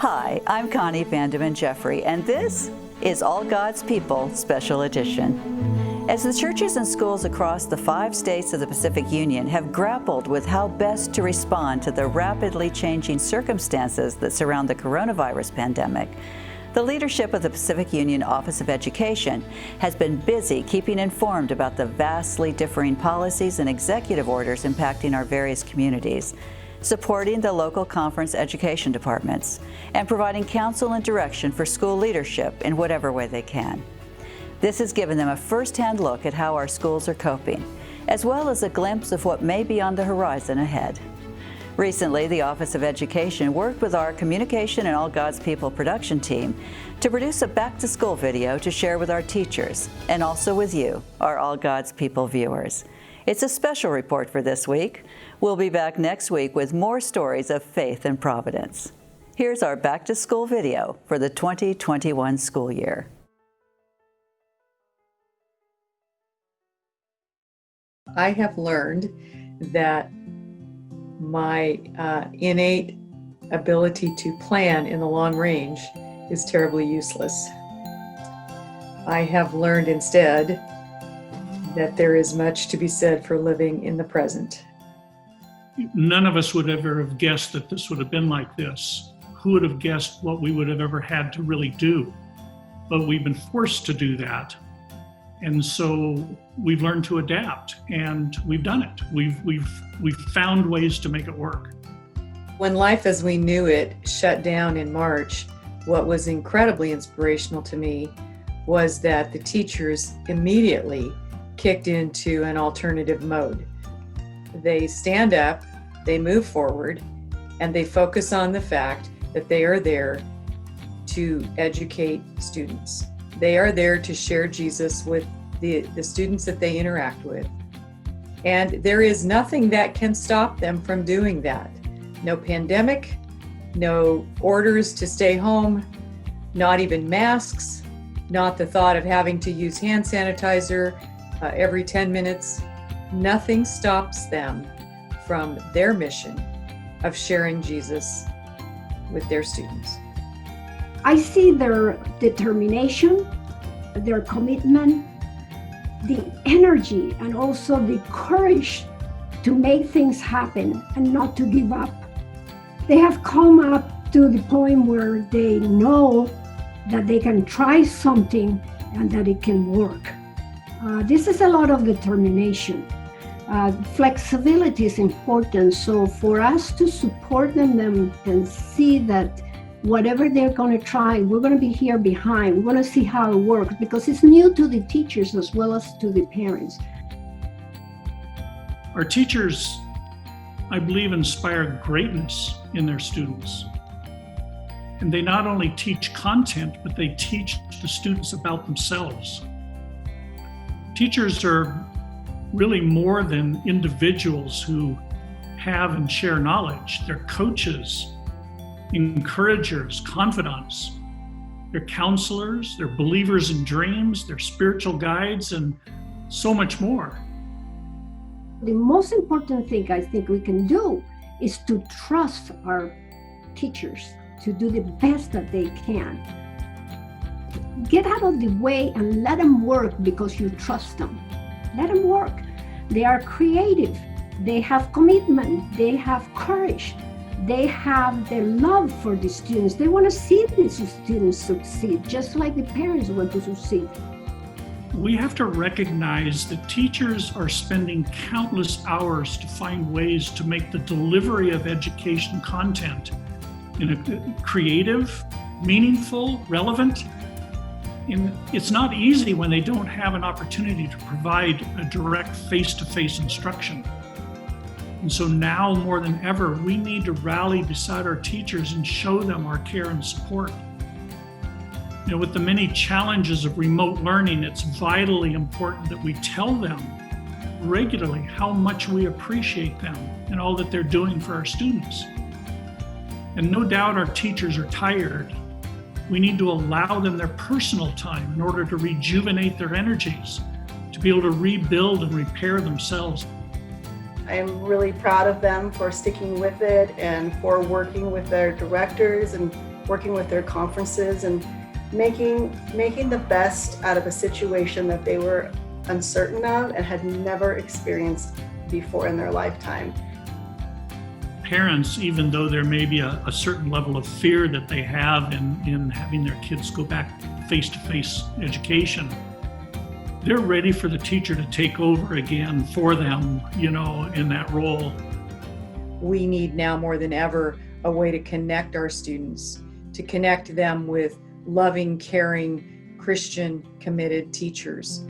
Hi, I'm Connie Vandeman Jeffrey, and this is All God's People Special Edition. As the churches and schools across the 5 states of the Pacific Union have grappled with how best to respond to the rapidly changing circumstances that surround the coronavirus pandemic, the leadership of the Pacific Union Office of Education has been busy keeping informed about the vastly differing policies and executive orders impacting our various communities, supporting the local conference education departments, and providing counsel and direction for school leadership in whatever way they can. This has given them a first-hand look at how our schools are coping, as well as a glimpse of what may be on the horizon ahead. Recently, the Office of Education worked with our Communication and All God's People production team to produce a back-to-school video to share with our teachers, and also with you, our All God's People viewers. It's a special report for this week. We'll be back next week with more stories of faith and providence. Here's our back-to-school video for the 2021 school year. I have learned that my innate ability to plan in the long range is terribly useless. I have learned instead that there is much to be said for living in the present. None of us would ever have guessed that this would have been like this. Who would have guessed what we would have ever had to really do? But we've been forced to do that. And so we've learned to adapt, and we've done it. We've found ways to make it work. When life as we knew it shut down in March, what was incredibly inspirational to me was that the teachers immediately kicked into an alternative mode. They stand up, they move forward, and they focus on the fact that they are there to educate students. They are there to share Jesus with the students that they interact with. And there is nothing that can stop them from doing that. No pandemic, no orders to stay home, not even masks, not the thought of having to use hand sanitizer every 10 minutes. Nothing stops them from their mission of sharing Jesus with their students. I see their determination, their commitment, the energy, and also the courage to make things happen and not to give up. They have come up to the point where they know that they can try something and that it can work. This is a lot of determination. Flexibility is important, so for us to support them and see that whatever they're going to try, we're going to be here behind. We want to see how it works because it's new to the teachers as well as to the parents. Our teachers, I believe, inspire greatness in their students. And they not only teach content, but they teach the students about themselves. Teachers are really more than individuals who have and share knowledge. They're coaches, encouragers, confidants. They're counselors, they're believers in dreams, they're spiritual guides, and so much more. The most important thing I think we can do is to trust our teachers to do the best that they can. Get out of the way and let them work because you trust them. Let them work. They are creative. They have commitment. They have courage. They have their love for the students. They want to see these students succeed, just like the parents want to succeed. We have to recognize that teachers are spending countless hours to find ways to make the delivery of education content in a creative, meaningful, relevant. And it's not easy when they don't have an opportunity to provide a direct face-to-face instruction. And so now more than ever, we need to rally beside our teachers and show them our care and support. You know, with the many challenges of remote learning, it's vitally important that we tell them regularly how much we appreciate them and all that they're doing for our students. And no doubt our teachers are tired. We need to allow them their personal time in order to rejuvenate their energies, to be able to rebuild and repair themselves. I'm really proud of them for sticking with it and for working with their directors and working with their conferences and making the best out of a situation that they were uncertain of and had never experienced before in their lifetime. Parents, even though there may be a certain level of fear that they have in having their kids go back face-to-face education, they're ready for the teacher to take over again for them, in that role. We need now more than ever a way to connect our students, to connect them with loving, caring, Christian, committed teachers.